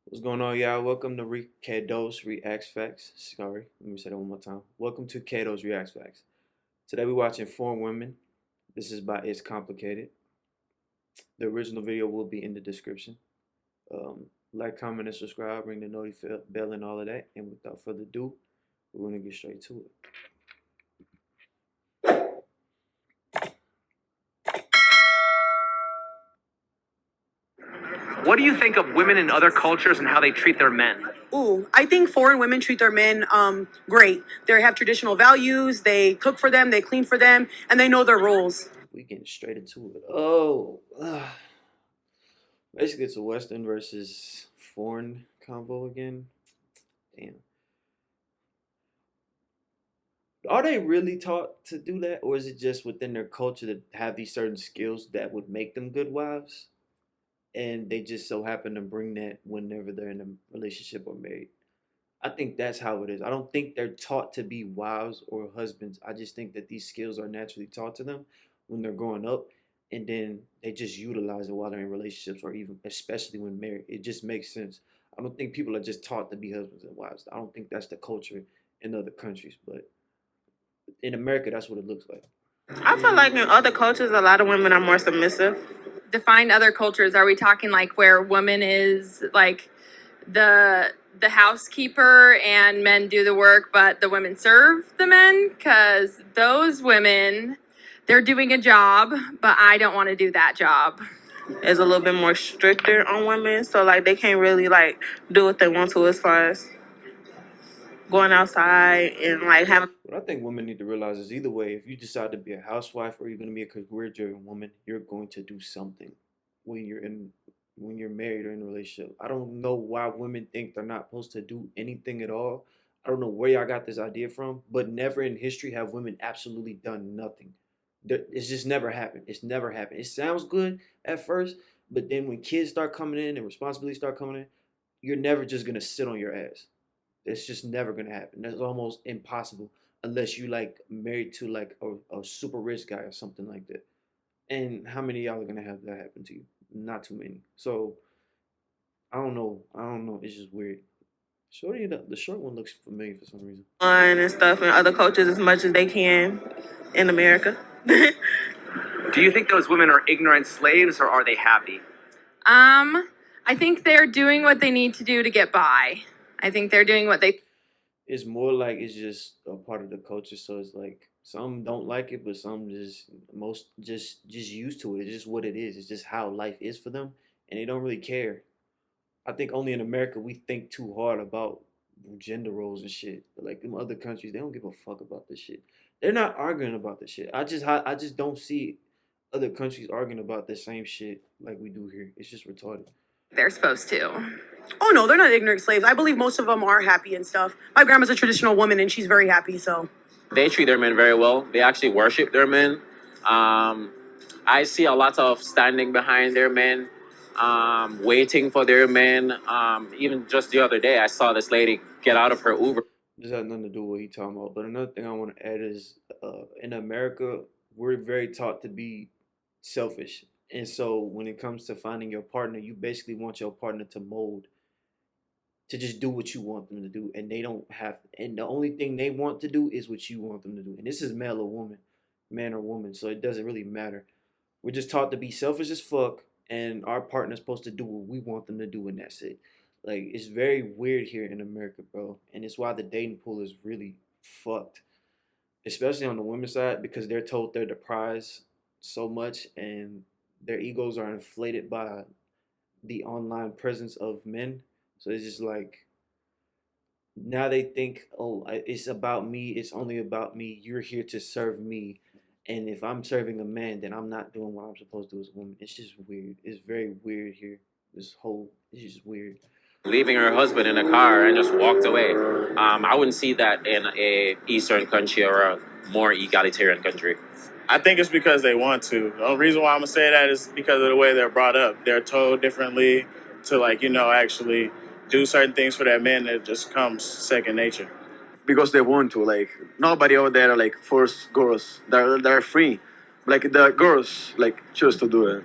What's going on, y'all? Welcome to Kado's Reacts Facts. Sorry, let me say that one more time. Welcome to Kado's Reacts Facts. Today we're watching Foreign Women. This is by It's Complicated. The original video will be in the description. Like, comment, and subscribe. Ring the notification bell and all of that. And without further ado, we're going to get straight to it. What do you think of women in other cultures and how they treat their men? Ooh, I think foreign women treat their men great. They have traditional values. They cook for them. They clean for them, and they know their roles. We getting straight into it. Basically, it's a Western versus foreign combo again. Damn. Are they really taught to do that, or is it just within their culture to have these certain skills that would make them good wives? And they just so happen to bring that whenever they're in a relationship or married. I think that's how it is. I don't think they're taught to be wives or husbands. I just think that these skills are naturally taught to them when they're growing up, and then they just utilize it while they're in relationships or even especially when married. It just makes sense. I don't think people are just taught to be husbands and wives. I don't think that's the culture in other countries, but in America, that's what it looks like. I feel like in other cultures, a lot of women are more submissive. Define other cultures. Are we talking like where woman is like the housekeeper and men do the work, but the women serve the men? Because those women, they're doing a job, but I don't want to do that job. It's a little bit more stricter on women, so like they can't really like do what they want to as far as going outside and like having. What I think women need to realize is either way, if you decide to be a housewife or you're going to be a career-driven woman, you're going to do something when you're married or in a relationship. I don't know why women think they're not supposed to do anything at all. I don't know where y'all got this idea from, but never in history have women absolutely done nothing. It's just never happened. It's never happened. It sounds good at first, but then when kids start coming in and responsibilities start coming in, you're never just going to sit on your ass. It's just never gonna happen. That's almost impossible unless you like married to like a super rich guy or something like that. And how many of y'all are gonna have that happen to you? Not too many. So I don't know. I don't know. It's just weird. Shorty, the short one looks familiar for some reason. Fun and stuff in other cultures as much as they can in America. Do you think those women are ignorant slaves or are they happy? I think they're doing what they need to do to get by. I think they're doing what they. It's more like it's just a part of the culture. So it's like some don't like it, but some just used to it. It's just what it is. It's just how life is for them, and they don't really care. I think only in America we think too hard about gender roles and shit. But like in other countries, they don't give a fuck about this shit. They're not arguing about this shit. I just don't see other countries arguing about the same shit like we do here. It's just retarded. They're supposed to. Oh no, they're not ignorant slaves. I believe most of them are happy and stuff. My grandma's a traditional woman and she's very happy. So they treat their men very well. They actually worship their men. I see a lot of standing behind their men, waiting for their men. Even just the other day, I saw this lady get out of her Uber. This has nothing to do with what he's talking about. But another thing I want to add is in America, we're very taught to be selfish. And so when it comes to finding your partner, you basically want your partner to mold, to just do what you want them to do. And they don't have, and the only thing they want to do is what you want them to do. And this is male or woman, man or woman. So it doesn't really matter. We're just taught to be selfish as fuck. And our partner's supposed to do what we want them to do. And that's it. Like, it's very weird here in America, bro. And it's why the dating pool is really fucked. Especially on the women's side, because they're told they're the prize so much. And their egos are inflated by the online presence of men. So it's just like, now they think, oh, it's about me. It's only about me. You're here to serve me. And if I'm serving a man, then I'm not doing what I'm supposed to do as a woman. It's just weird. It's very weird here. It's just weird. Leaving her husband in a car and just walked away. I wouldn't see that in a Eastern country or a more egalitarian country. I think it's because they want to. The only reason why I'm gonna say that is because of the way they're brought up. They're told differently to actually do certain things for that man that just comes second nature. Because they want to. Like nobody over there force girls. They're free. Like the girls choose to do it.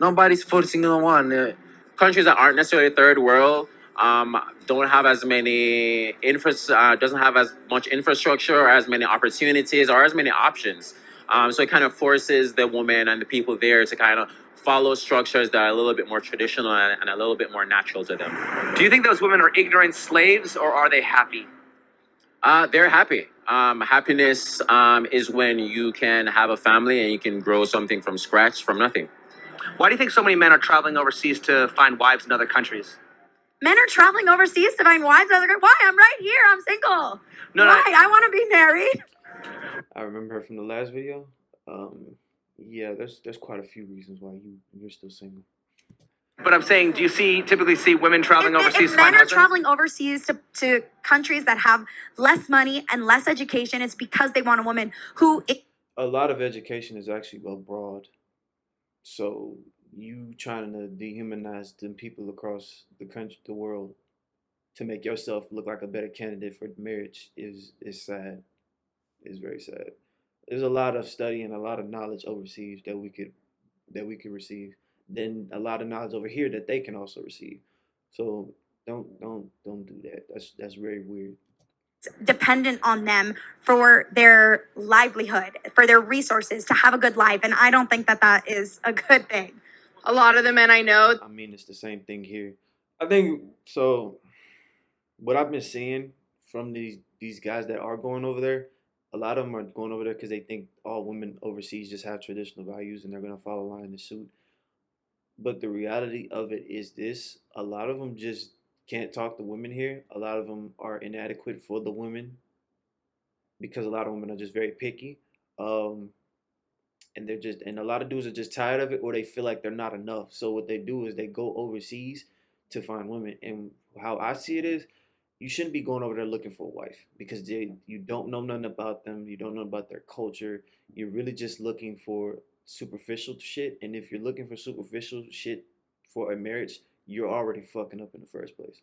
Nobody's forcing no one. Countries that aren't necessarily third world don't have as many doesn't have as much infrastructure or as many opportunities or as many options. So it kind of forces the woman and the people there to kind of follow structures that are a little bit more traditional and a little bit more natural to them. Do you think those women are ignorant slaves or are they happy? They're happy. Happiness is when you can have a family and you can grow something from scratch from nothing. Why do you think so many men are traveling overseas to find wives in other countries? Men are traveling overseas to find wives. Why? I'm right here. I'm single. No, Why? I want to be married. I remember her from the last video. Yeah, there's quite a few reasons why you're still single. But I'm saying, do you typically see women traveling overseas If to find men are husbands? traveling overseas to countries that have less money and less education, it's because they want a woman who. A lot of education is actually abroad. So you trying to dehumanize the people across the country, the world, to make yourself look like a better candidate for marriage is sad. It's very sad. There's a lot of study and a lot of knowledge overseas that we could receive. Then a lot of knowledge over here that they can also receive. So don't do that. That's very weird. Dependent on them for their livelihood, for their resources to have a good life. And I don't think that that is a good thing. A lot of the men I know, I mean, it's the same thing here. I think so. What I've been seeing from these guys that are going over there, a lot of them are going over there because they think all women overseas just have traditional values and they're gonna follow line and suit. But the reality of it is this: a lot of them just can't talk to women here. A lot of them are inadequate for the women because a lot of women are just very picky. Um, and a lot of dudes are just tired of it or they feel like they're not enough. So what they do is they go overseas to find women. And how I see it is you shouldn't be going over there looking for a wife because you don't know nothing about them, you don't know about their culture. You're really just looking for superficial shit. And if you're looking for superficial shit for a marriage, you're already fucking up in the first place.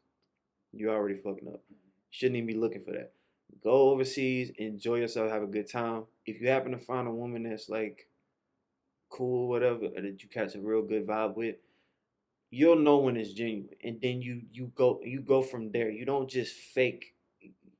You're already fucking up. Shouldn't even be looking for that. Go overseas, enjoy yourself, have a good time. If you happen to find a woman that's like cool, whatever, or that you catch a real good vibe with, you'll know when it's genuine. And then you go from there. You don't just fake.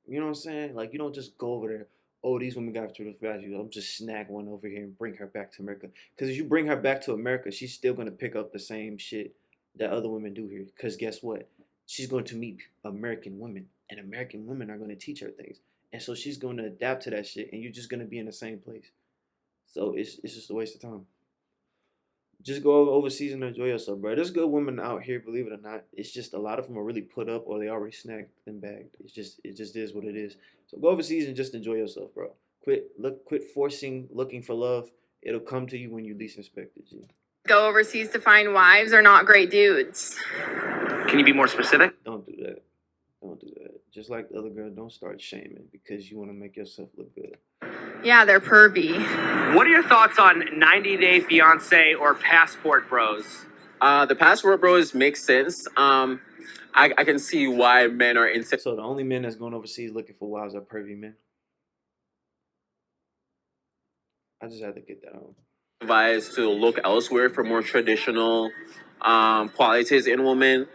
You know what I'm saying? Like you don't just go over there. Oh, these women got traditional values. I'm just snag one over here and bring her back to America. Because if you bring her back to America, she's still gonna pick up the same shit that other women do here. Because guess what? She's going to meet American women, and American women are going to teach her things, and so she's going to adapt to that shit, and you're just going to be in the same place. So it's just a waste of time. Just go overseas and enjoy yourself, bro. There's good women out here, believe it or not. It's just a lot of them are really put up or they already snagged and bagged. It just is what it is. So go overseas and just enjoy yourself, bro. Quit forcing looking for love. It'll come to you when you least expect it, G. go overseas to find wives are not great dudes. Can you be more specific? Don't do that. Don't do that. Just like the other girl, don't start shaming because you want to make yourself look good. Yeah, they're pervy. What are your thoughts on 90 Day Fiance or Passport Bros? The passport bros make sense. I can see why men are into. So the only men that's going overseas looking for wives are pervy men. I just had to get that out. Advised to look elsewhere for more traditional qualities in women.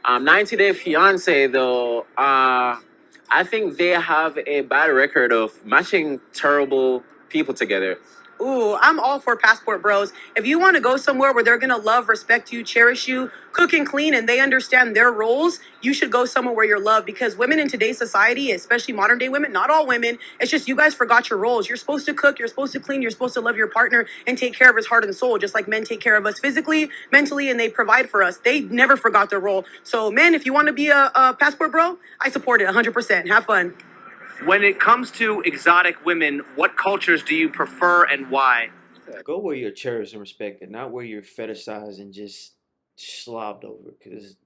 90 Day Fiance, though, I think they have a bad record of matching terrible people together. Ooh, I'm all for Passport Bros. If you want to go somewhere where they're going to love, respect you, cherish you, cook and clean, and they understand their roles, you should go somewhere where you're loved. Because women in today's society, especially modern day women, not all women, it's just you guys forgot your roles. You're supposed to cook, you're supposed to clean, you're supposed to love your partner and take care of his heart and soul, just like men take care of us physically, mentally, and they provide for us. They never forgot their role. So, men, if you want to be a Passport Bro, I support it 100%. Have fun. When it comes to exotic women, what cultures do you prefer and why? Go where you're cherished and respected, not where you're fetishized and just slobbed over. Because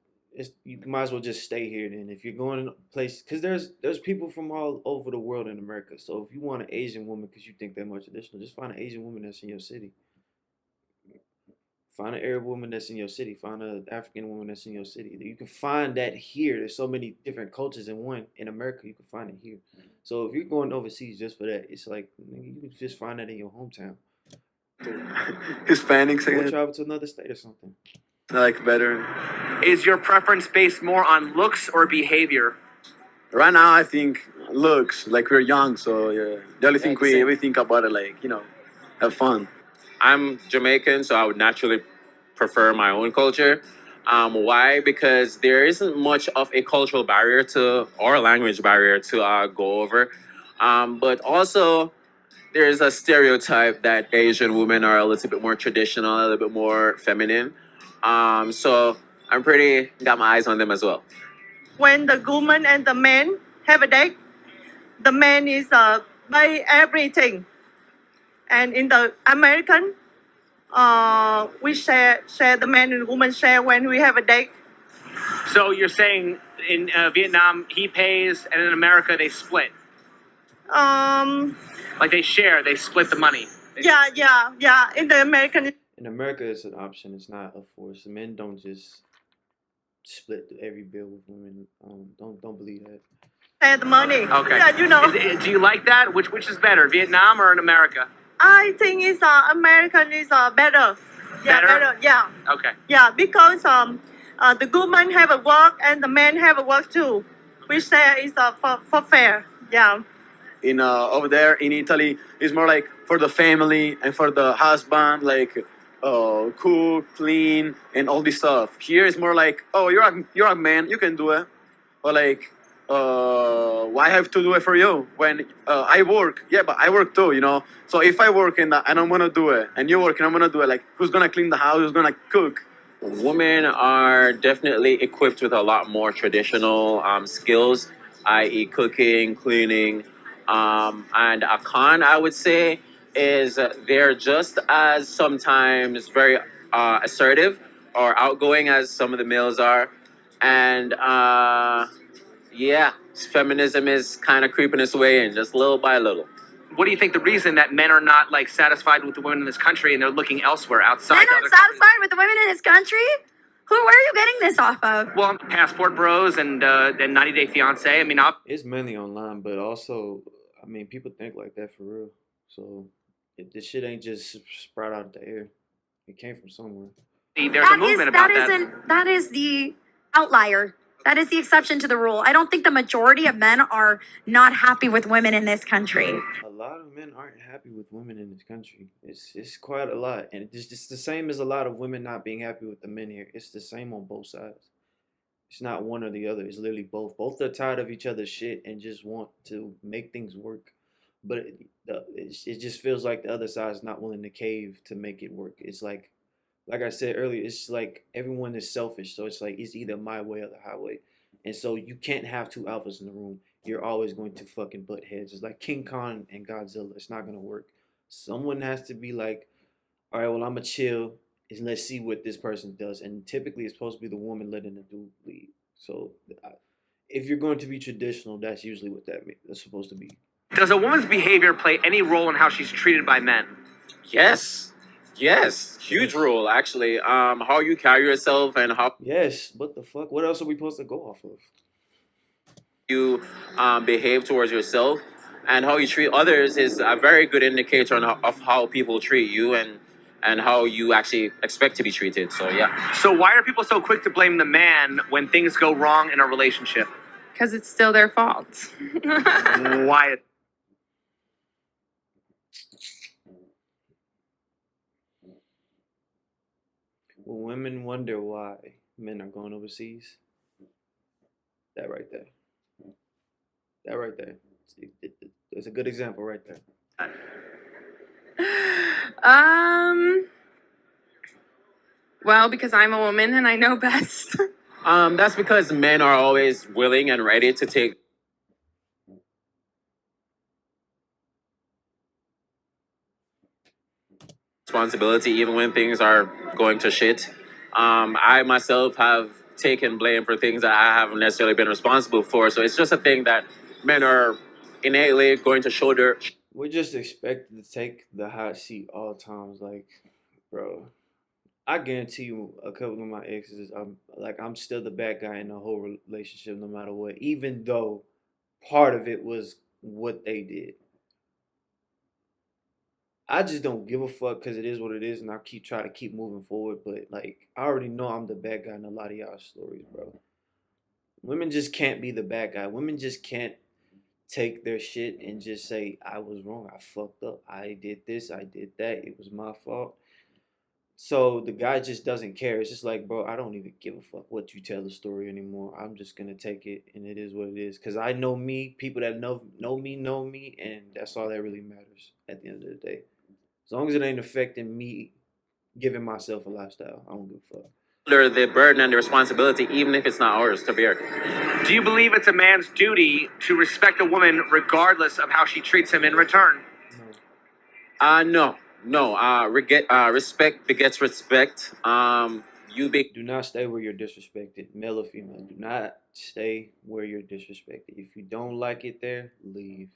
you might as well just stay here then. If you're going to a place, because there's people from all over the world in America. So if you want an Asian woman because you think they're more traditional, just find an Asian woman that's in your city. Find an Arab woman that's in your city. Find an African woman that's in your city. You can find that here. There's so many different cultures in one. In America, you can find it here. So if you're going overseas just for that, it's like you can just find that in your hometown. Hispanics Or again. travel to another state or something. like better. Is your preference based more on looks or behavior? Right now, I think looks like we're young, so yeah. The only thing we think about it, like have fun. I'm Jamaican, so I would naturally prefer my own culture. Why? Because there isn't much of a cultural barrier to or language barrier to go over. But also, there's a stereotype that Asian women are a little bit more traditional, a little bit more feminine. So I'm pretty got my eyes on them as well. When the woman and the man have a date, the man is buy everything, and in the American, we share the man and woman share when we have a date. So you're saying in Vietnam he pays, and in America they split. Um, Like they share, they split the money. yeah. In the American, In America, it's an option. It's not a force. Men don't just split every bill with women. Don't believe that. share the money. Okay. Yeah. Do you like that? Which is better, Vietnam or in America? I think it's American is better. Yeah, Better? Yeah, Okay. yeah. Because the woman have a work and the man have a work too. We share is for fair. Yeah. In over there in Italy, it's more like for the family and for the husband, like cook, clean, and all this stuff. Here it's more like, oh, you're a man, you can do it, or like, why have to do it for you when I work? Yeah, but I work too, So if I work and I'm gonna do it, and you work and I'm gonna do it, like who's gonna clean the house? Who's gonna cook? Women are definitely equipped with a lot more traditional skills, i.e., cooking, cleaning. And a con, I would say, is they're just as sometimes very assertive or outgoing as some of the males are. And yeah, feminism is kind of creeping its way in just little by little. What do you think the reason that men are not like satisfied with the women in this country and they're looking elsewhere outside? Men to aren't other countries? satisfied with the women in this country? Where are you getting this off of? Well, Passport Bros and 90 Day Fiance. I mean, It's mainly online, but also, I mean, people think like that for real. So this shit ain't just sprout out of the air. It came from somewhere. there's a movement about that. That is the outlier. That is the exception to the rule. I don't think the majority of men are not happy with women in this country. A lot of men aren't happy with women in this country. It's quite a lot, and it's just the same as a lot of women not being happy with the men here. It's the same on both sides. It's not one or the other. It's literally both. Both are tired of each other's shit and just want to make things work. But it just feels like the other side is not willing to cave to make it work. It's like I said earlier, it's like everyone is selfish. So it's like it's either my way or the highway. And so you can't have two alphas in the room. You're always going to fucking butt heads. It's like King Kong and Godzilla. It's not gonna work. Someone has to be like, all right, well, I'ma chill and let's see what this person does. And typically it's supposed to be the woman letting the dude lead. So if you're going to be traditional, that's usually what that's supposed to be. Does a woman's behavior play any role in how she's treated by men? Yes, huge role actually. How you carry yourself and how Yes, what the fuck? What else are we supposed to go off of? you behave towards yourself and how you treat others is a very good indicator of how people treat you and how you actually expect to be treated. So yeah. So why are people so quick to blame the man when things go wrong in a relationship? Because it's still their fault. Why? When women wonder why men are going overseas, that right there. That right there. It's a good example right there. Well, because I'm a woman and I know best. That's because men are always willing and ready to take responsibility even when things are going to shit. I myself have taken blame for things that I haven't necessarily been responsible for. So it's just a thing that men are innately going to shoulder. We're just expected to take the hot seat all times. Like, bro, I guarantee you a couple of my exes, I'm still the bad guy in the whole relationship no matter what, even though part of it was what they did. I just don't give a fuck because it is what it is, and I keep trying to keep moving forward. But like, I already know I'm the bad guy in a lot of y'all stories, bro. Women just can't be the bad guy. Women just can't take their shit and just say, I was wrong. I fucked up. I did this. I did that. It was my fault. So the guy just doesn't care. It's just like, bro, I don't even give a fuck what you tell the story anymore. I'm just gonna take it, and it is what it is. Cause I know me. People that know me, and that's all that really matters at the end of the day. As long as it ain't affecting me giving myself a lifestyle, I don't give a fuck. The burden and the responsibility, even if it's not ours, to bear. Do you believe it's a man's duty to respect a woman regardless of how she treats him in return? No. No. Respect begets respect. Do not stay where you're disrespected, male or female. Do not stay where you're disrespected. If you don't like it there, leave.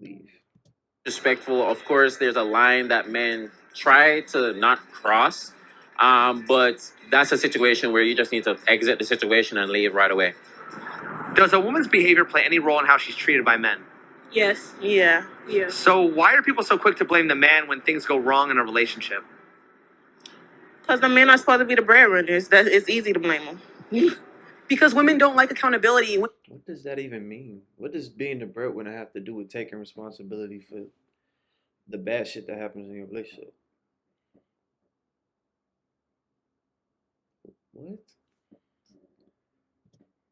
Leave. Respectful. Of course, there's a line that men try to not cross, but that's a situation where you just need to exit the situation and leave right away. Does a woman's behavior play any role in how she's treated by men? Yes. Yeah. Yeah. So why are people so quick to blame the man when things go wrong in a relationship? Because the men are supposed to be the breadwinners. That it's easy to blame them. Because women don't like accountability. What does that even mean? What does being the breadwinner have to do with taking responsibility for the bad shit that happens in your relationship? What?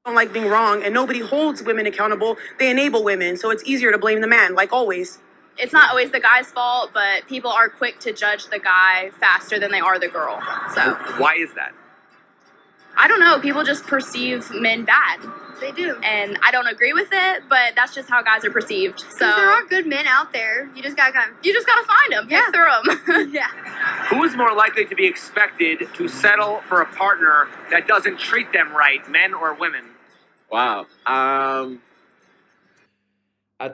Don't like being wrong, and nobody holds women accountable. They enable women, so it's easier to blame the man, like always. It's not always the guy's fault, but people are quick to judge the guy faster than they are the girl. So Why is that? I don't know. People just perceive men bad. They do. And I don't agree with it, but that's just how guys are perceived. So There are good men out there. You just gotta find them, pick through them. yeah. Who is more likely to be expected to settle for a partner that doesn't treat them right, men or women? Wow. I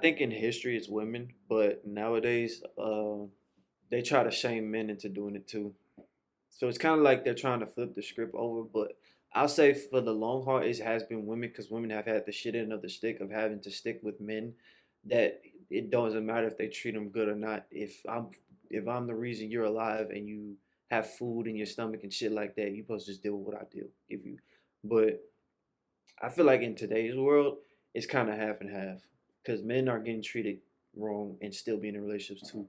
think in history it's women, but nowadays they try to shame men into doing it too. So it's kind of like they're trying to flip the script over. But I'll say for the long haul, it has been women because women have had the shit end of the stick of having to stick with men that it doesn't matter if they treat them good or not. If I'm the reason you're alive and you have food in your stomach and shit like that, you're supposed to just deal with what I do. But I feel like in today's world, it's kind of half and half because men are getting treated wrong and still being in relationships too.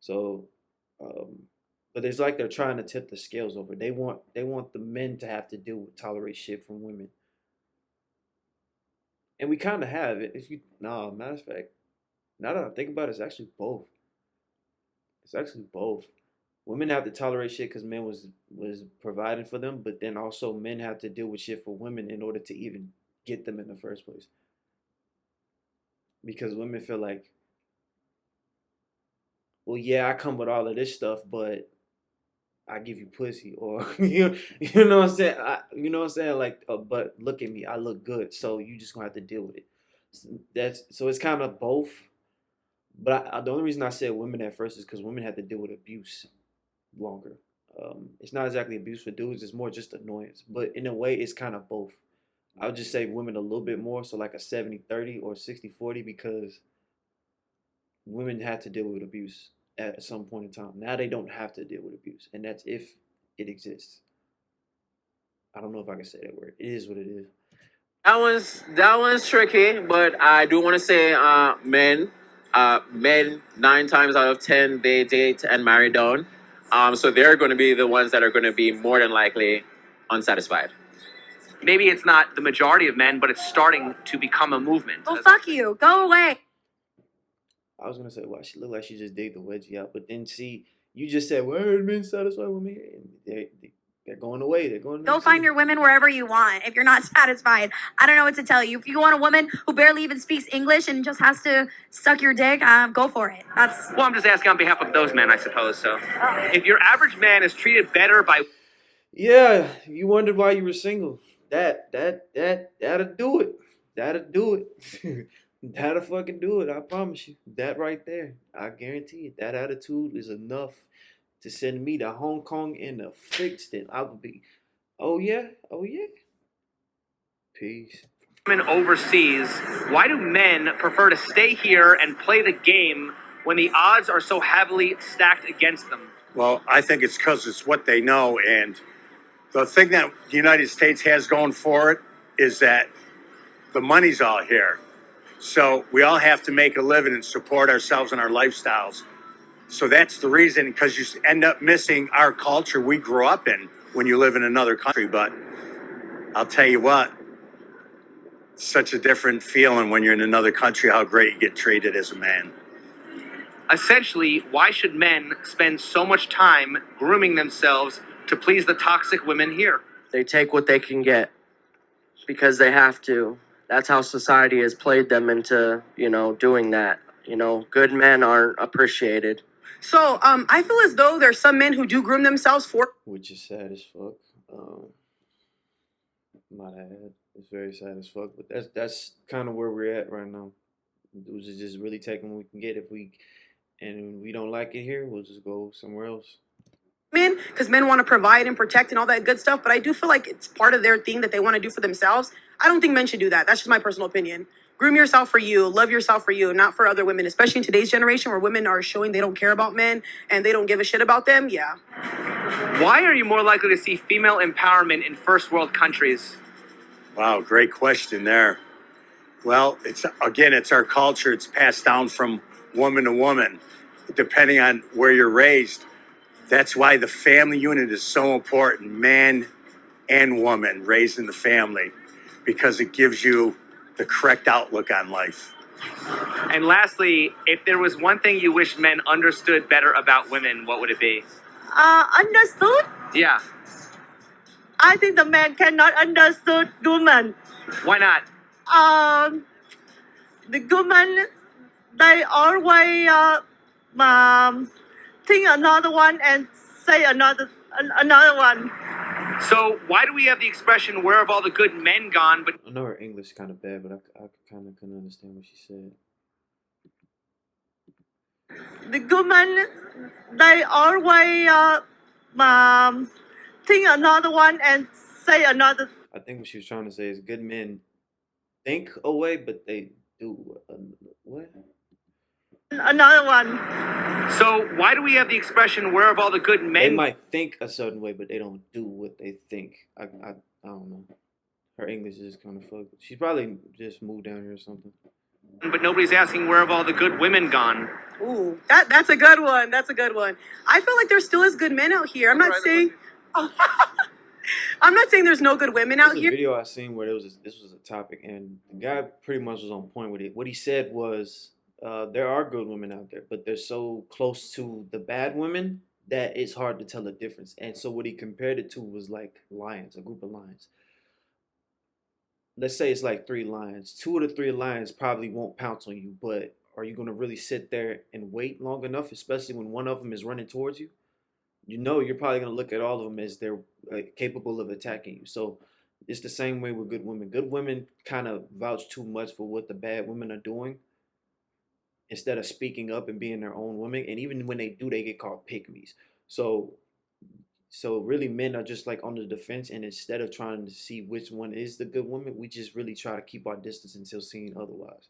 So, but it's like they're trying to tip the scales over. They want the men to have to deal with tolerate shit from women, and we kind of have it. Matter of fact, now that I think about it, it's actually both. It's actually both. Women have to tolerate shit because men was providing for them, but then also men have to deal with shit for women in order to even get them in the first place. Because women feel like, well, yeah, I come with all of this stuff, but I give you pussy, or you know what I'm saying? You know what I'm saying? Like, but look at me, I look good, so you just gonna have to deal with it. So it's kind of both. But the only reason I said women at first is because women have to deal with abuse longer. It's not exactly abuse for dudes; it's more just annoyance. But in a way, it's kind of both. I would just say women a little bit more, so like a 70-30 or 60-40, because women had to deal with abuse at some point in time. Now they don't have to deal with abuse, and that's if it exists. I don't know if I can say that word. It is what it is. That one's tricky, but I do want to say, men 9 times out of 10 they date and marry down. So they're going to be the ones that are going to be more than likely unsatisfied. Maybe it's not the majority of men, but it's starting to become a movement. Well, fuck you. Go away. I was gonna say, well, she looked like she just dig the wedgie out, but then see, you just said, "Well, are men satisfied with me?" And they're going away. They're going. Go find your women wherever you want. If you're not satisfied, I don't know what to tell you. If you want a woman who barely even speaks English and just has to suck your dick, go for it. Well, I'm just asking on behalf of those men, I suppose. So, if your average man is treated better by, yeah, you wondered why you were single. That'll do it. That'll do it. That'll fucking do it. I promise you. That right there, I guarantee it. That attitude is enough to send me to Hong Kong in a fixed it. I would be, oh yeah. Peace. women overseas, why do men prefer to stay here and play the game when the odds are so heavily stacked against them? Well, I think it's because it's what they know. And the thing that the United States has going for it is that the money's all here. So we all have to make a living and support ourselves and our lifestyles. So that's the reason, because you end up missing our culture we grew up in when you live in another country. But I'll tell you what, it's such a different feeling when you're in another country, how great you get treated as a man. Essentially, why should men spend so much time grooming themselves to please the toxic women here? They take what they can get because they have to. That's how society has played them into, doing that. Good men aren't appreciated. So I feel as though there's some men who do groom themselves for. Which is sad as fuck. My bad. It's very sad as fuck. But that's kind of where we're at right now. Dudes is just really taking what we can get. If we don't like it here, we'll just go somewhere else. Men, because men want to provide and protect and all that good stuff, but I do feel like it's part of their thing that they want to do for themselves. I don't think men should do that. That's just my personal opinion. Groom yourself for you, love yourself for you, not for other women, especially in today's generation where women are showing they don't care about men and they don't give a shit about them. Yeah. Why are you more likely to see female empowerment in first world countries? Wow, great question there. Well, it's our culture. It's passed down from woman to woman, depending on where you're raised. That's why the family unit is so important, man and woman raised in the family, because it gives you the correct outlook on life. And lastly, if there was one thing you wish men understood better about women, what would it be? Understood? Yeah. I think the man cannot understood woman. Why not? The woman, they always think another one and say another one. So why do we have the expression, where have all the good men gone? But I know her English is kind of bad, but I kind of couldn't understand what she said. The woman, they always think another one and say another. I think what she was trying to say is good men think away, but they do what? Another one. So why do we have the expression, where have all the good men? They might think a certain way, but they don't do what they think. I don't know. Her English is kind of fucked. She probably just moved down here or something. But nobody's asking, where have all the good women gone? Ooh, that's a good one. That's a good one. I feel like there still is good men out here. I'm not saying I'm not saying there's no good women out There's a here. video I seen where this was a topic, and the guy pretty much was on point with it. What he said was, there are good women out there, but they're so close to the bad women that it's hard to tell the difference. And so what he compared it to was like lions, a group of lions. Let's say it's like 3 lions. 2 of the 3 lions probably won't pounce on you, but are you going to really sit there and wait long enough, especially when one of them is running towards you? You're probably going to look at all of them as they're capable of attacking you. So it's the same way with good women. Good women kind of vouch too much for what the bad women are doing instead of speaking up and being their own women. And even when they do, they get called pygmies. So really men are just like on the defense, and instead of trying to see which one is the good woman, we just really try to keep our distance until seeing otherwise.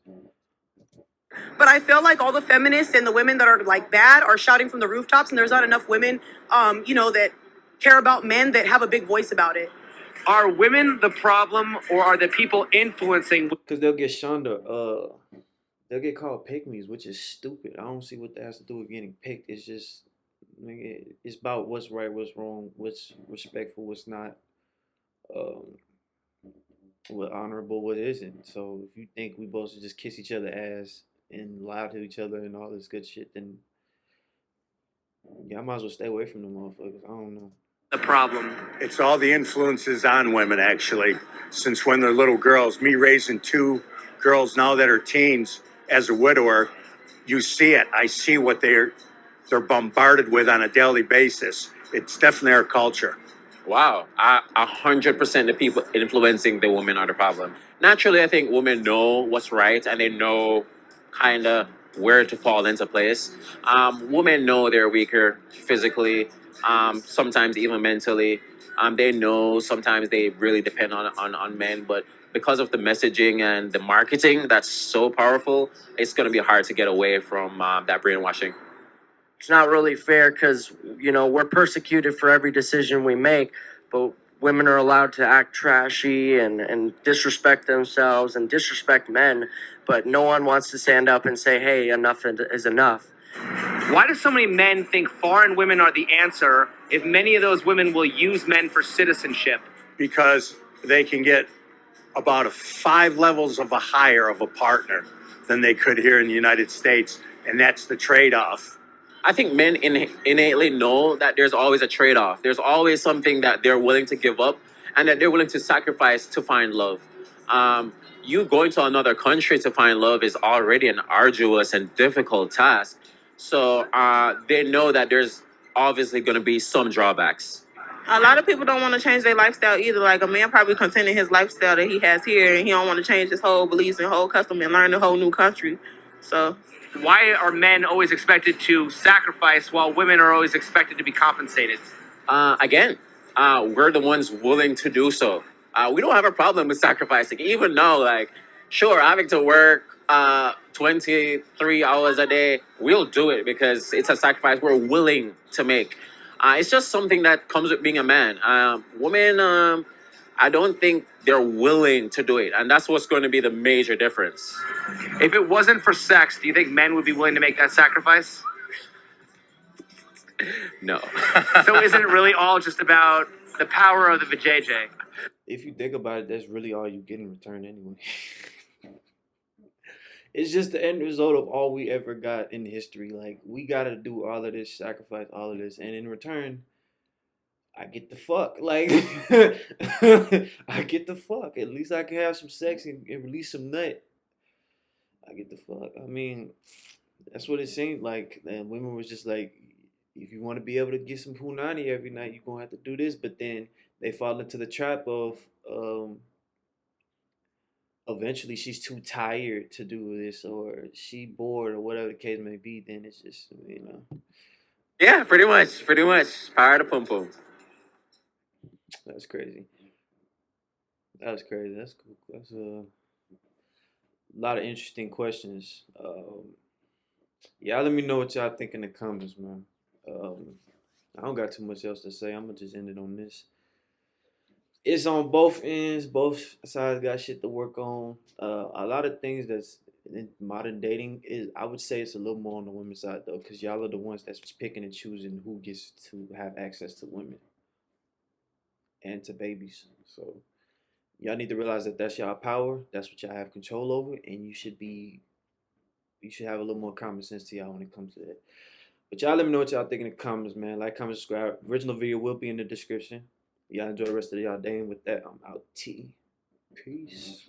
But I feel like all the feminists and the women that are like bad are shouting from the rooftops, and there's not enough women, that care about men that have a big voice about it. Are women the problem, or are the people influencing? Because they'll get shunned, they'll get called pygmies, which is stupid. I don't see what that has to do with getting picked. It's just, it's about what's right, what's wrong, what's respectful, what's not, what honorable, what isn't. So if you think we both should just kiss each other ass and lie to each other and all this good shit, then yeah, I might as well stay away from them motherfuckers. I don't know. The problem. It's all the influences on women, actually, since when they're little girls. Me raising 2 girls now that are teens as a widower, you see it. I see what they're bombarded with on a daily basis. It's definitely our culture. Wow, 100% the people influencing the women are the problem. Naturally, I think women know what's right, and they know kind of where to fall into place. Women know they're weaker physically, sometimes even mentally. They know sometimes they really depend on men, but because of the messaging and the marketing that's so powerful, it's going to be hard to get away from that brainwashing. It's not really fair because, we're persecuted for every decision we make, but women are allowed to act trashy and disrespect themselves and disrespect men, but no one wants to stand up and say, hey, enough is enough. Why do so many men think foreign women are the answer if many of those women will use men for citizenship? Because they can get about 5 levels of a higher of a partner than they could here in the United States, and that's the trade-off. I think men innately know that there's always a trade-off. There's always something that they're willing to give up and that they're willing to sacrifice to find love. You going to another country to find love is already an arduous and difficult task. So they know that there's obviously going to be some drawbacks. A lot of people don't want to change their lifestyle either. Like a man probably content in his lifestyle that he has here, and he don't want to change his whole beliefs and whole custom and learn a whole new country. So Why are men always expected to sacrifice while women are always expected to be compensated? Again, we're the ones willing to do so. We don't have a problem with sacrificing. Even now, like, sure, having to work 23 hours a day, we'll do it because it's a sacrifice we're willing to make. It's just something that comes with being a man. Women, I don't think they're willing to do it. And that's what's going to be the major difference. If it wasn't for sex, do you think men would be willing to make that sacrifice? No. So isn't it really all just about the power of the vajayjay? If you think about it, that's really all you get in return anyway. It's just the end result of all we ever got in history. Like, we gotta do all of this, sacrifice all of this, and in return, I get the fuck. Like, I get the fuck. At least I can have some sex and release some nut. I get the fuck. I mean, that's what it seemed like. And women was just like, if you want to be able to get some punani every night, you're gonna have to do this. But then they fall into the trap of eventually she's too tired to do this, or she bored, or whatever the case may be. Then it's just, Yeah, pretty much. Pretty much. Power to pum pum. that's crazy. That's crazy. That's cool. That's a lot of interesting questions. Y'all let me know what y'all think in the comments, man. I don't got too much else to say. I'm gonna just end it on this. It's on both ends. Both sides got shit to work on. A lot of things that's in modern dating is, I would say, it's a little more on the women's side though, because y'all are the ones that's picking and choosing who gets to have access to women and to babies. So y'all need to realize that that's y'all power. That's what y'all have control over, and you should have a little more common sense to y'all when it comes to that. But y'all let me know what y'all think in the comments, man. Like, comment, subscribe. Original video will be in the description. Y'all enjoy the rest of y'all day. And with that, I'm out. Peace.